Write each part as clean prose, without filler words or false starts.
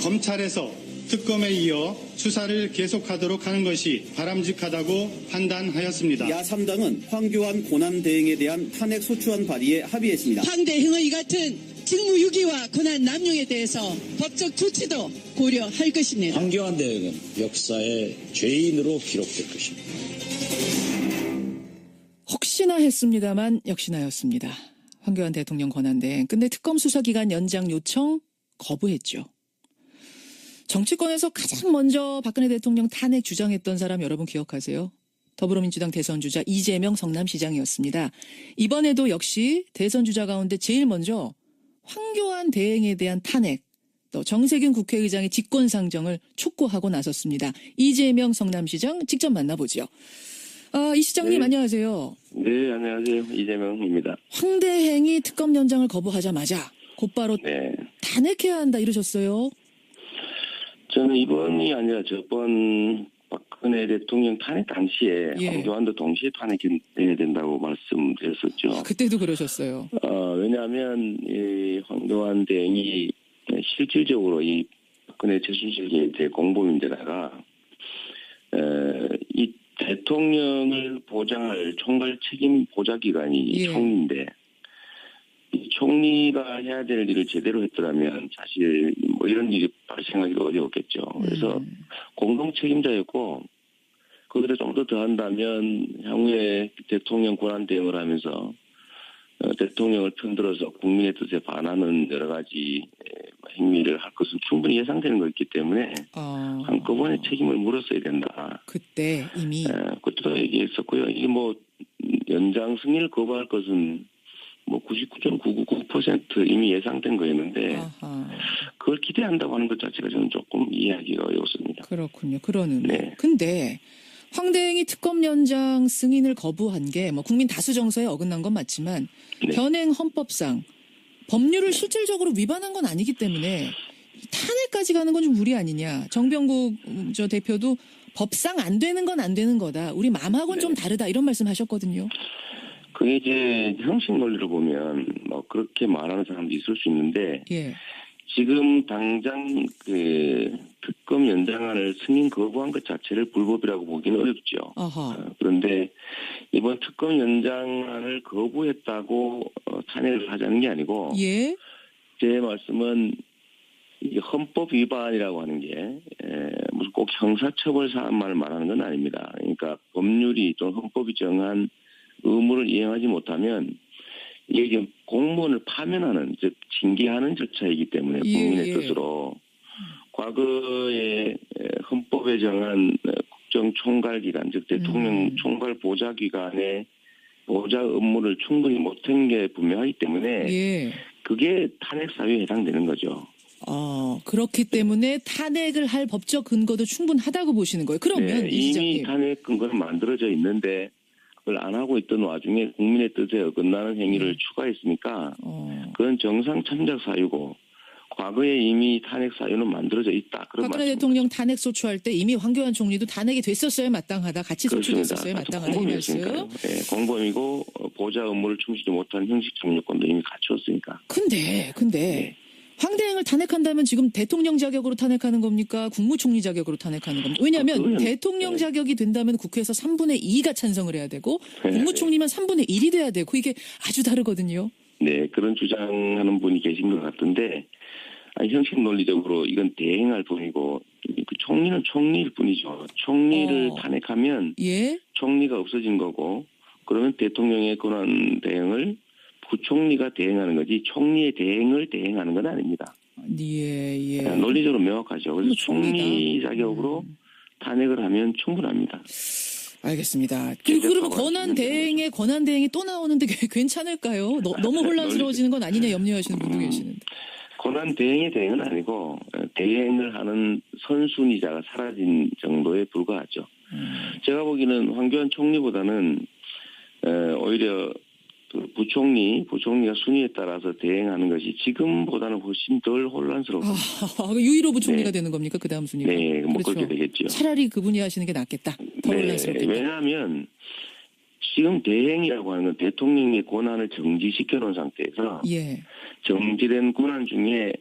검찰에서 특검에 이어 수사를 계속하도록 하는 것이 바람직하다고 판단하였습니다. 야3당은 황교안 권한대행에 대한 탄핵 소추안 발의에 합의했습니다. 황대행의 같은 직무유기와 권한 남용에 대해서 법적 조치도 고려할 것입니다. 황교안 대행은 역사의 죄인으로 기록될 것입니다. 혹시나 했습니다만 역시나였습니다. 황교안 대통령 권한대행. 근데 특검 수사기간 연장 요청 거부했죠. 정치권에서 가장 먼저 박근혜 대통령 탄핵 주장했던 사람 여러분 기억하세요? 더불어민주당 대선주자 이재명 성남시장이었습니다. 이번에도 역시 대선주자 가운데 제일 먼저 황교안 대행에 대한 탄핵, 또 정세균 국회의장의 직권상정을 촉구하고 나섰습니다. 이재명 성남시장 직접 만나보죠. 이 시장님 네. 안녕하세요. 네, 안녕하세요. 이재명입니다. 황 대행이 특검 연장을 거부하자마자 곧바로 네. 탄핵해야 한다 이러셨어요. 저는 이번이 아니라 저번 박근혜 대통령 탄핵 당시에 예. 황교안도 동시에 탄핵해야 된다고 말씀드렸었죠. 그때도 그러셨어요. 왜냐하면 이 황교안 대행이 실질적으로 이 박근혜 최순실 제 공범인데다가 이 대통령을 보장할 총괄 책임 보좌기관이 예. 총리인데 이 총리가 해야 될 일을 제대로 했더라면 사실 뭐 이런 일이 발생하기가 어려웠겠죠. 그래서 공동 책임자였고 거기에 좀 더 더한다면 향후에 대통령 권한 대응을 하면서 대통령을 편들어서 국민의 뜻에 반하는 여러 가지 행위를 할 것은 충분히 예상되는 것이기 때문에 한꺼번에 책임을 물었어야 된다. 그때 이미 그때도 얘기했었고요. 이게 뭐 연장 승인을 거부할 것은 뭐 99.999% 이미 예상된 거였는데 그걸 기대한다고 하는 것 자체가 저는 조금 이해하기가 어렵습니다. 그렇군요. 그러는. 네. 근데 황 대행이 특검 연장 승인을 거부한 게 뭐 국민 다수 정서에 어긋난 건 맞지만 네. 현행 헌법상 법률을 실질적으로 위반한 건 아니기 때문에 탄핵까지 가는 건 좀 무리 아니냐. 정병국 저 대표도 법상 안 되는 건 안 되는 거다. 우리 마음하고는 좀 다르다. 이런 말씀하셨거든요. 그게 이제 형식 논리로 보면 뭐 그렇게 말하는 사람도 있을 수 있는데 예. 지금 당장 그 특검 연장안을 승인 거부한 것 자체를 불법이라고 보기는 어렵죠. 그런데 이번 특검 연장안을 거부했다고 탄핵을 하자는 게 아니고 예. 제 말씀은 이 헌법 위반이라고 하는 게 무슨 꼭 형사처벌 사안만을 말하는 건 아닙니다. 그러니까 법률이 또 헌법이 정한 의무를 이행하지 못하면 이게 지금 공무원을 파면하는 즉 징계하는 절차이기 때문에 국민의 뜻으로 과거에 헌법에 정한 국정총괄기관 즉 대통령 총괄 보좌기관의 보좌 업무를 충분히 못한 게 분명하기 때문에 그게 탄핵 사유에 해당되는 거죠. 그렇기 때문에 탄핵을 할 법적 근거도 충분하다고 보시는 거예요. 그러면 이미 탄핵 근거는 만들어져 있는데 그걸 안 하고 있던 와중에 국민의 뜻에 어긋나는 행위를 추가했으니까 그건 정상 참작 사유고 과거에 이미 탄핵 사유는 만들어져 있다. 그런 박근혜 대통령 탄핵 소추할 때 이미 황교안 총리도 탄핵이 됐었어야 마땅하다. 같이 소추됐었어야 마땅하다. 이 말씀. 네, 공범이고 보좌 업무를 충실히 못한 형식적 요건도 이미 갖추었으니까. 근데 황 대행을 탄핵한다면 지금 대통령 자격으로 탄핵하는 겁니까? 국무총리 자격으로 탄핵하는 겁니까? 왜냐하면 대통령 자격이 된다면 국회에서 3분의 2가 찬성을 해야 되고 국무총리면 3분의 1이 돼야 되고 이게 아주 다르거든요. 네, 그런 주장하는 분이 계신 것 같은데 형식 논리적으로 이건 대행할 뿐이고 그 총리는 총리일 뿐이죠. 총리를 탄핵하면 총리가 없어진 거고 그러면 대통령의 권한 대행을 부총리가 대행하는 거지 총리의 대행을 대행하는 건 아닙니다. 예. 논리적으로 명확하죠. 그래서 총리 자격으로 탄핵을 하면 충분합니다. 알겠습니다. 그러면 권한 대행이 또 나오는데 괜찮을까요? 너무 혼란스러워지는 건 아니냐 염려하시는 분도 계시는데. 권한 대행의 대행은 아니고 대행을 하는 선순위자가 사라진 정도에 불과하죠. 제가 보기에는 황교안 총리보다는 오히려 부총리가 순위에 따라서 대행하는 것이 지금보다는 훨씬 덜 혼란스럽습니다. 유일호 부총리가 되는 겁니까? 그 다음 순위가? 네, 뭐 그렇게 되겠죠. 차라리 그분이 하시는 게 낫겠다. 더 혼란스럽겠다. 왜냐하면 지금 대행이라고 하는 건 대통령의 권한을 정지시켜 놓은 상태에서 정지된 권한 중에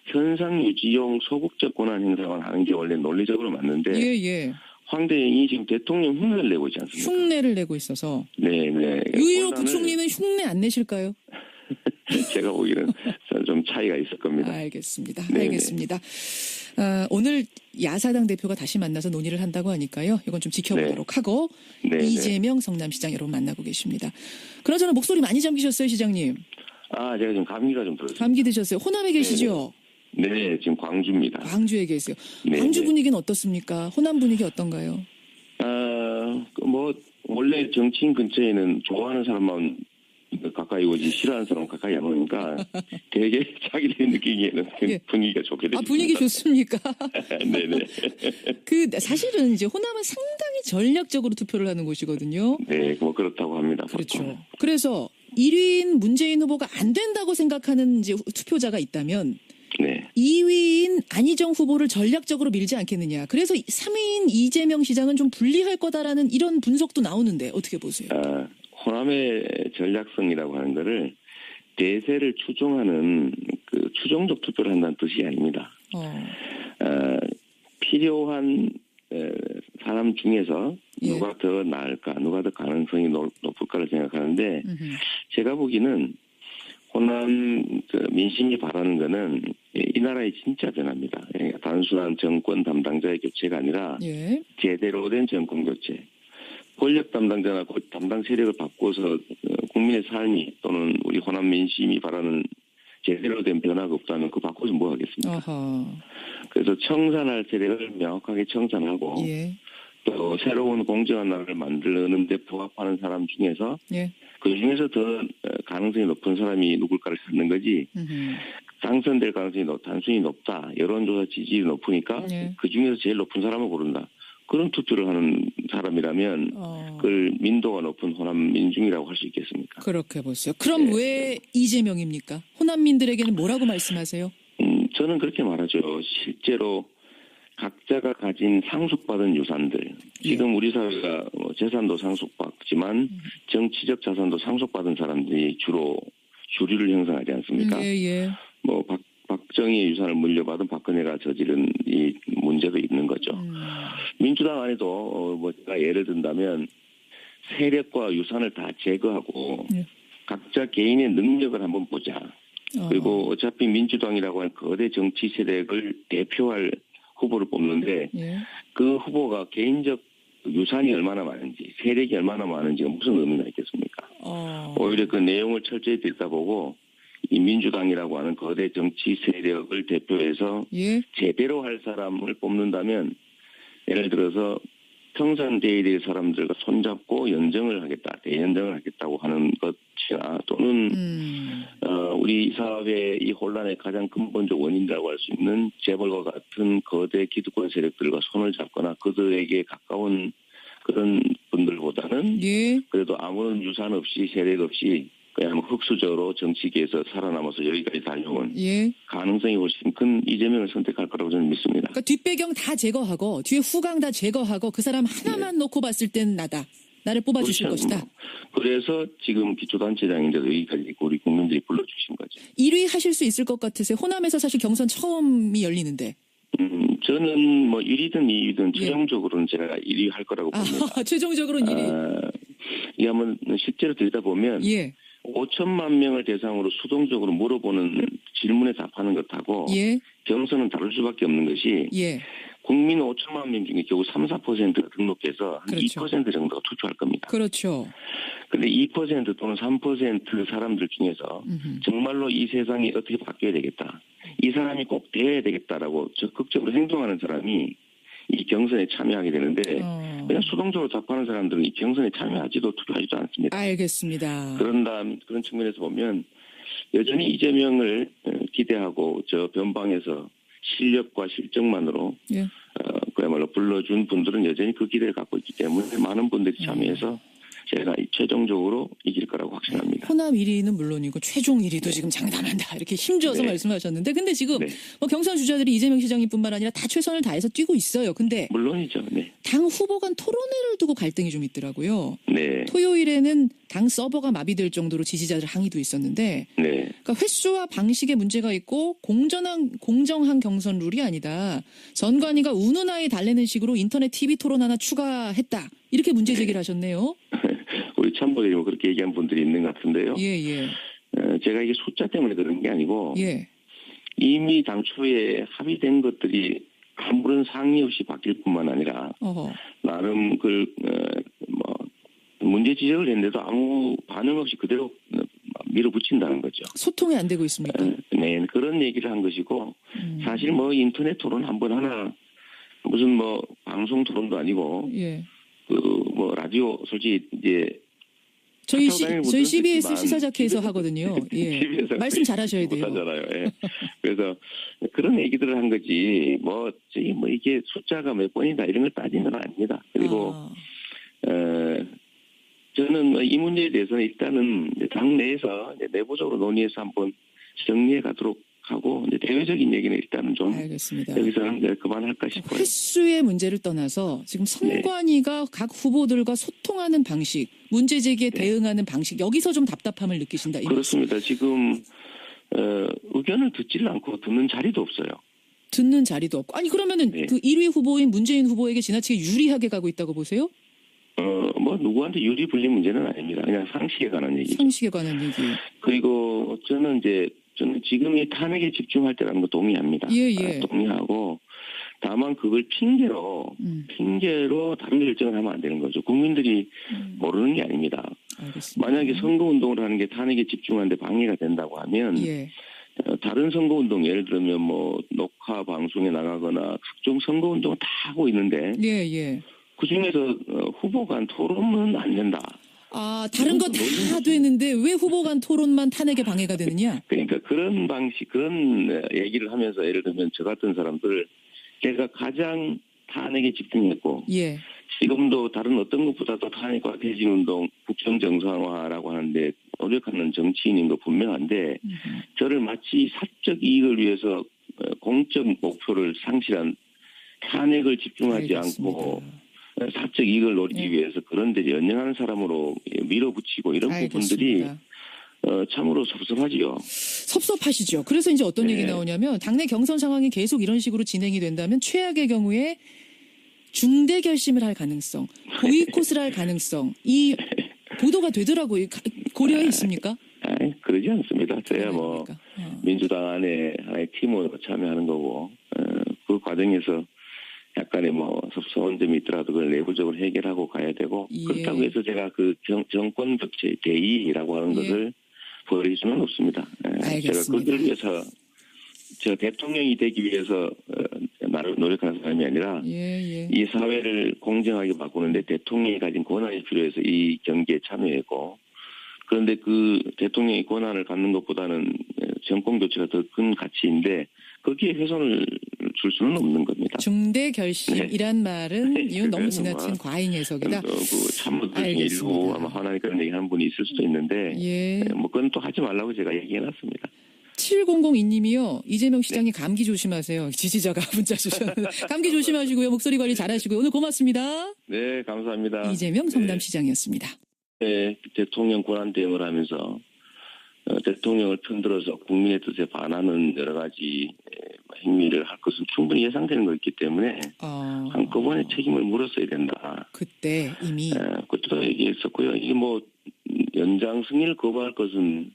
현상 유지용 소극적 권한 행사만 하는 게 원래 논리적으로 맞는데 예. 황대행이 지금 대통령 흉내를 내고 있지 않습니까? 흉내를 내고 있어서 네. 유일호 부총리는 흉내 안 내실까요? 제가 보기에는 좀 차이가 있을 겁니다. 알겠습니다. 네네. 알겠습니다. 오늘 야사당 대표가 다시 만나서 논의를 한다고 하니까요. 이건 좀 지켜보도록 하고 네. 이재명 성남시장 여러분 만나고 계십니다. 그나저나 목소리 많이 잠기셨어요, 시장님. 제가 지금 감기가 좀 들었어요. 감기 드셨어요. 호남에 계시죠? 네, 지금 광주입니다. 광주에 계세요. 네, 광주 네. 분위기는 어떻습니까? 호남 분위기 어떤가요? 원래 정치인 근처에는 좋아하는 사람만 가까이 오지 싫어하는 사람은 가까이 안 오니까 되게 자기들이 느끼기에는 예. 분위기가 좋게 되죠. 분위기 좋습니까? 네네. 사실은 이제 호남은 상당히 전략적으로 투표를 하는 곳이거든요. 네, 뭐 그렇다고 합니다. 그렇죠. 보통. 그래서 1위인 문재인 후보가 안 된다고 생각하는 이제 투표자가 있다면 네. 2위인 안희정 후보를 전략적으로 밀지 않겠느냐. 그래서 3위인 이재명 시장은 좀 불리할 거다라는 이런 분석도 나오는데 어떻게 보세요? 호남의 전략성이라고 하는 거를 대세를 추종하는 그 추종적 투표를 한다는 뜻이 아닙니다. 필요한 사람 중에서 예. 누가 더 나을까, 누가 더 가능성이 높을까를 생각하는데 제가 보기에는 호남 민심이 바라는 거는 이 나라의 진짜 변화입니다. 단순한 정권 담당자의 교체가 아니라 예. 제대로 된 정권 교체. 권력 담당자나 담당 세력을 바꿔서 국민의 삶이 또는 우리 호남 민심이 바라는 제대로 된 변화가 없다면 그거 바꿔서 뭐 하겠습니까? 그래서 청산할 세력을 명확하게 청산하고 예. 또 새로운 공정한 나라를 만드는 데 부합하는 사람 중에서 예. 그 중에서 더 가능성이 높은 사람이 누굴까를 찾는 거지 당선될 가능성이 단순히 높다. 여론조사 지지율이 높으니까 예. 그 중에서 제일 높은 사람을 고른다. 그런 투표를 하는 사람이라면 그걸 민도가 높은 호남 민중이라고 할 수 있겠습니까? 그렇게 보세요. 그럼 네. 왜 이재명입니까? 호남민들에게는 뭐라고 말씀하세요? 저는 그렇게 말하죠. 실제로 각자가 가진 상속받은 유산들. 지금 우리 사회가 재산도 상속받지만 정치적 자산도 상속받은 사람들이 주로 주류를 형성하지 않습니까? 예. 박정희의 유산을 물려받은 박근혜가 저지른 이 문제도 있는 거죠. 민주당 안에도 제가 예를 든다면 세력과 유산을 다 제거하고 각자 개인의 능력을 한번 보자. 그리고 어차피 민주당이라고 하는 거대 정치 세력을 대표할 후보를 뽑는데 그 후보가 개인적 유산이 얼마나 많은지 세력이 얼마나 많은지가 무슨 의미가 있겠습니까? 오히려 그 내용을 철저히 들여다보고 이 민주당이라고 하는 거대 정치 세력을 대표해서 제대로 할 사람을 뽑는다면 예를 들어서 평산돼야 될 사람들과 손잡고 연정을 하겠다, 대연정을 하겠다고 하는 것이나 또는 우리 사회의 이 혼란의 가장 근본적 원인이라고 할 수 있는 재벌과 같은 거대 기득권 세력들과 손을 잡거나 그들에게 가까운 그런 분들보다는 그래도 아무런 유산 없이 세력 없이 그냥 흑수저로 정치계에서 살아남아서 여기까지 달려온 가능성이 훨씬 큰 이재명을 선택할 거라고 저는 믿습니다. 그러니까 뒷배경 다 제거하고 뒤에 후광 다 제거하고 그 사람 하나만 놓고 봤을 땐 나를 뽑아주실 그렇죠. 것이다. 그래서 지금 기초단체장인데도 여기까지 우리 국민들이 불러주신 거죠. 1위 하실 수 있을 것 같으세요? 호남에서 사실 경선 처음이 열리는데. 저는 1위든 2위든 최종적으로는 제가 1위 할 거라고 봅니다. 최종적으로는 1위. 이 한번 실제로 들여다보면 5천만 명을 대상으로 수동적으로 물어보는 질문에 답하는 것하고 경선은 다를 수밖에 없는 것이 국민 5천만 명 중에 겨우 3, 4%가 등록해서 한 2% 정도가 투표할 겁니다. 그런데 2% 또는 3% 사람들 중에서 정말로 이 세상이 어떻게 바뀌어야 되겠다. 이 사람이 꼭 되어야 되겠다라고 적극적으로 행동하는 사람이 이 경선에 참여하게 되는데 그냥 수동적으로 답하는 사람들은 이 경선에 참여하지도 투표하지도 않습니다. 알겠습니다. 그런 측면에서 보면 여전히 이재명을 기대하고 저 변방에서 실력과 실적만으로 그야말로 불러준 분들은 여전히 그 기대를 갖고 있기 때문에 많은 분들이 참여해서 제가 최종적으로 이길 거라고 확신합니다. 호남 1위는 물론이고 최종 1위도 지금 장담한다 이렇게 힘줘서 네. 말씀하셨는데 근데 지금 네. 뭐 경선 주자들이 이재명 시장님뿐만 아니라 다 최선을 다해서 뛰고 있어요. 근데 물론이죠. 네. 당 후보 간 토론회를 두고 갈등이 좀 있더라고요. 네. 토요일에는 당 서버가 마비될 정도로 지지자들 항의도 있었는데 네. 그러니까 횟수와 방식에 문제가 있고 공정한 경선 룰이 아니다. 선관위가 운운하에 달래는 식으로 인터넷 TV 토론 하나 추가했다. 이렇게 문제 제기를 하셨네요. 우리 참모들이 뭐 그렇게 얘기한 분들이 있는 것 같은데요. 예. 제가 이게 숫자 때문에 그런 게 아니고 예. 이미 당초에 합의된 것들이 아무런 상의 없이 바뀔 뿐만 아니라 어허. 나름 문제 지적을 했는데도 아무 반응 없이 그대로 밀어붙인다는 거죠. 소통이 안 되고 있습니까? 네, 그런 얘기를 한 것이고 사실 뭐 인터넷 토론 한번 하나 무슨 뭐 방송 토론도 아니고 예. 뭐 라디오 솔직히 이제 저희 다니는 분들은 CBS 있지만 시사자켓에서 집에서 하거든요. 예. 집에서 말씀 잘하셔야 돼요. 못하잖아요. 예. 그래서 그런 얘기들을 한 거지 뭐 이게 숫자가 몇 번이다 이런 걸 따지는 건 아닙니다. 그리고 저는 뭐 이 문제에 대해서는 일단은 당 내에서 이제 내부적으로 논의해서 한번 정리해 가도록 하고 이제 대외적인 얘기는 일단은 좀 알겠습니다. 여기서는 이제 그만할까 싶어요. 횟수의 문제를 떠나서 지금 선관위가 각 후보들과 소통하는 방식, 문제 제기에 대응하는 방식 여기서 좀 답답함을 느끼신다. 이 그렇습니다. 지금 의견을 듣지를 않고 듣는 자리도 없어요. 듣는 자리도 없고. 아니 그러면은 네. 그 1위 후보인 문재인 후보에게 지나치게 유리하게 가고 있다고 보세요? 뭐 누구한테 유리 불리 문제는 아닙니다. 그냥 상식에 관한 얘기죠. 상식에 관한 얘기. 그리고 저는 지금 이 탄핵에 집중할 때라는 거 동의합니다. 예. 동의하고 다만 그걸 핑계로 다른 결정을 하면 안 되는 거죠. 국민들이 모르는 게 아닙니다. 알겠습니다. 만약에 선거운동을 하는 게 탄핵에 집중하는데 방해가 된다고 하면 예. 다른 선거운동 예를 들면 뭐 녹화 방송에 나가거나 각종 선거운동을 다 하고 있는데 예. 그중에서 후보 간 토론은 안 된다. 아, 다른 거 다 되는데 왜 후보 간 토론만 탄핵에 방해가 되느냐? 그러니까 그런 방식, 그런 얘기를 하면서 예를 들면 저 같은 사람들 제가 가장 탄핵에 집중했고 예. 지금도 다른 어떤 것보다도 탄핵과 퇴진운동, 국정 정상화라고 하는데 노력하는 정치인인 거 분명한데 저를 마치 사적 이익을 위해서 공적 목표를 상실한 탄핵을 집중하지 알겠습니다. 않고 사적 이익을 노리기 위해서 그런 데 연연하는 사람으로 밀어붙이고 이런 부분들이 알겠습니다. 참으로 섭섭하지요. 섭섭하시죠. 그래서 이제 어떤 얘기 나오냐면 당내 경선 상황이 계속 이런 식으로 진행이 된다면 최악의 경우에 중대 결심을 할 가능성, 보이콧을 할 가능성 이 보도가 되더라고요. 고려해 있습니까? 그러지 않습니다. 저야 뭐 그러니까. 민주당 안에 하나의 팀으로 참여하는 거고 그 과정에서 약간의 뭐 섭섭한 점이 있더라도 그걸 내부적으로 해결하고 가야 되고 예. 그렇다고 해서 제가 그 정권 격체 대의라고 하는 것을 버릴 수는 없습니다. 알겠습니다. 제가 그걸 위해서 제가 대통령이 되기 위해서 나를 노력하는 사람이 아니라 예. 이 사회를 공정하게 바꾸는데 대통령이 가진 권한이 필요해서 이 경기에 참여했고 그런데 그 대통령의 권한을 갖는 것보다는 정권 교체가 더 큰 가치인데 거기에 훼손을 줄 수는 없는 겁니다. 중대 결심이란 말은 이건 너무 그거는 지나친 뭐, 과잉 해석이다. 그 참모들 중에 알겠습니다. 일부 아마 화나니 그런 얘기하는 분이 있을 수도 있는데 예. 뭐 그건 또 하지 말라고 제가 얘기해놨습니다. 7002님이요. 이재명 시장님 감기 조심하세요. 지지자가 문자 주셨는데 감기 조심하시고요. 목소리 관리 잘하시고요. 오늘 고맙습니다. 네, 감사합니다. 이재명 성남시장이었습니다. 네, 대통령 권한 대행을 하면서 대통령을 편들어서 국민의 뜻에 반하는 여러 가지 행위를 할 것은 충분히 예상되는 것이기 때문에 한꺼번에 책임을 물었어야 된다. 그때 이미 그때도 얘기했었고요. 이게 뭐 연장 승인을 거부할 것은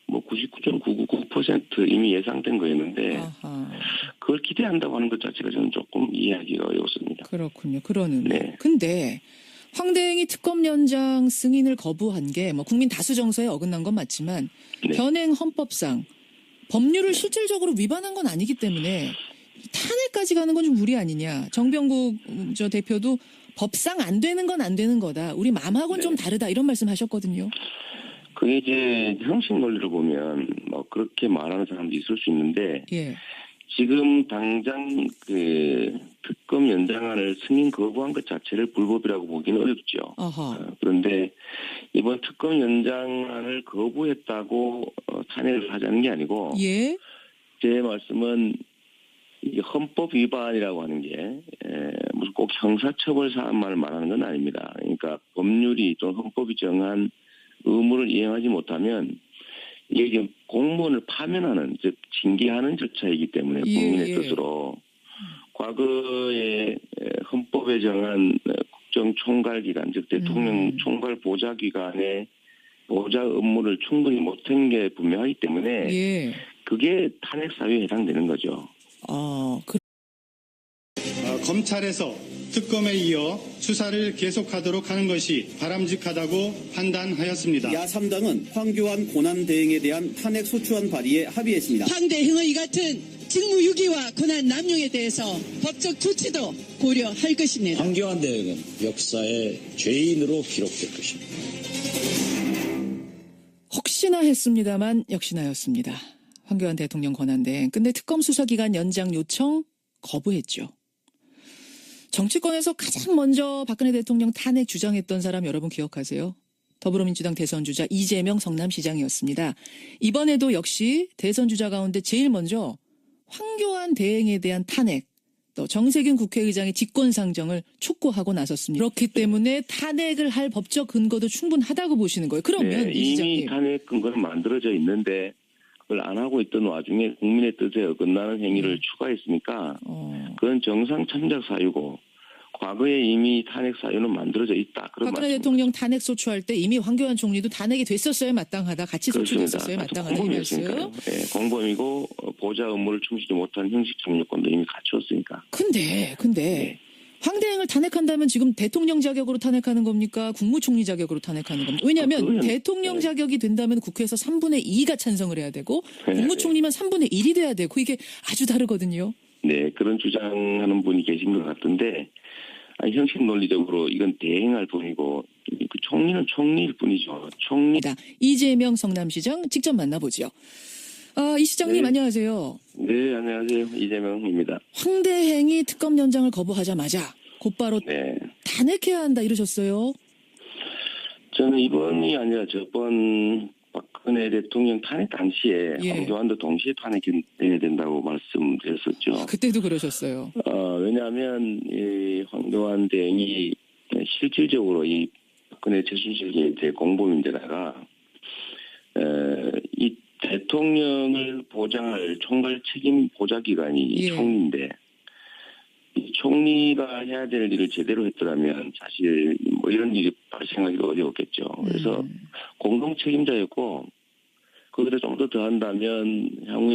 뭐 99.999% 이미 예상된 거였는데 그걸 기대한다고 하는 것 자체가 저는 조금 이해하기가 어렵습니다. 그렇군요. 그러는데. 네. 근데 황대행이 특검 연장 승인을 거부한 게 뭐 국민 다수 정서에 어긋난 건 맞지만 네. 현행 헌법상 법률을 실질적으로 위반한 건 아니기 때문에 탄핵까지 가는 건 좀 무리 아니냐. 정병국 저 대표도 법상 안 되는 건 안 되는 거다. 우리 마음하고는 좀 다르다. 이런 말씀하셨거든요. 그게 이제 형식 논리를 보면 뭐 그렇게 말하는 사람도 있을 수 있는데 예. 지금 당장 그 특검 연장안을 승인 거부한 것 자체를 불법이라고 보기는 어렵죠. 아하. 그런데 이번 특검 연장안을 거부했다고 탄핵을 하자는 게 아니고 예. 제 말씀은 이 헌법 위반이라고 하는 게 무슨 꼭 형사처벌 사안만을 말하는 건 아닙니다. 그러니까 법률이 또 헌법이 정한 의무를 이행하지 못하면 이게 지금 공무원을 파면하는, 즉 징계하는 절차이기 때문에 예, 국민의 예. 뜻으로 과거에 헌법에 정한 국정총괄기관, 즉 대통령 총괄 보좌기관의 보좌 업무를 충분히 못한 게 분명하기 때문에 예. 그게 탄핵 사유에 해당되는 거죠. 검찰에서 특검에 이어 수사를 계속하도록 하는 것이 바람직하다고 판단하였습니다. 야3당은 황교안 고난대행에 대한 탄핵 소추안 발의에 합의했습니다. 황 대행의 같은 직무유기와 권한 남용에 대해서 법적 조치도 고려할 것입니다. 황교안 대행은 역사의 죄인으로 기록될 것입니다. 혹시나 했습니다만 역시나였습니다. 황교안 대통령 권한대행. 근데 특검 수사기간 연장 요청 거부했죠. 정치권에서 가장 먼저 박근혜 대통령 탄핵 주장했던 사람 여러분 기억하세요? 더불어민주당 대선 주자 이재명 성남시장이었습니다. 이번에도 역시 대선 주자 가운데 제일 먼저 황교안 대행에 대한 탄핵, 또 정세균 국회의장의 직권상정을 촉구하고 나섰습니다. 그렇기 때문에 탄핵을 할 법적 근거도 충분하다고 보시는 거예요. 그러면 이 이미 시장님. 탄핵 근거는 만들어져 있는데 그걸 안 하고 있던 와중에 국민의 뜻에 어긋나는 행위를 추가했으니까 그건 정상 참작 사유고 과거에 이미 탄핵 사유는 만들어져 있다. 그런 박근혜 말씀. 대통령 탄핵 소추할 때 이미 황교안 총리도 탄핵이 됐었어야 마땅하다. 같이 소추됐었어야 마땅하다. 이 말씀. 네, 공범이고 보좌 업무를 충실히 못한 형식적 요건도 이미 갖추었으니까. 근데 네. 황 대행을 탄핵한다면 지금 대통령 자격으로 탄핵하는 겁니까? 국무총리 자격으로 탄핵하는 겁니까? 왜냐하면 그건, 대통령 자격이 된다면 국회에서 3분의 2가 찬성을 해야 되고 네. 국무총리만 3분의 1이 돼야 되고 이게 아주 다르거든요. 네, 그런 주장하는 분이 계신 것 같은데 아니, 형식 논리적으로 이건 대행할 뿐이고 그 총리는 총리일 뿐이죠. 총리. 이재명 성남시장 직접 만나보죠. 이 시장님 네. 안녕하세요. 네, 안녕하세요. 이재명입니다. 황 대행이 특검 연장을 거부하자마자 곧바로 네. 탄핵해야 한다 이러셨어요. 저는 이번이 아니라 저번 박근혜 대통령 탄핵 당시에 예. 황교안도 동시에 탄핵해야 된다고 말씀드렸었죠. 그때도 그러셨어요. 왜냐하면 이 황교안 대행이 실질적으로 이 박근혜 최순실 공범인데다가 이 대통령을 보장할 총괄 책임 보좌기관이 예. 총리인데 이 총리가 해야 될 일을 제대로 했더라면 사실 뭐 이런 일이 발생하기가 어려웠겠죠. 그래서 공동 책임자였고 거기다 좀 더 더한다면 향후에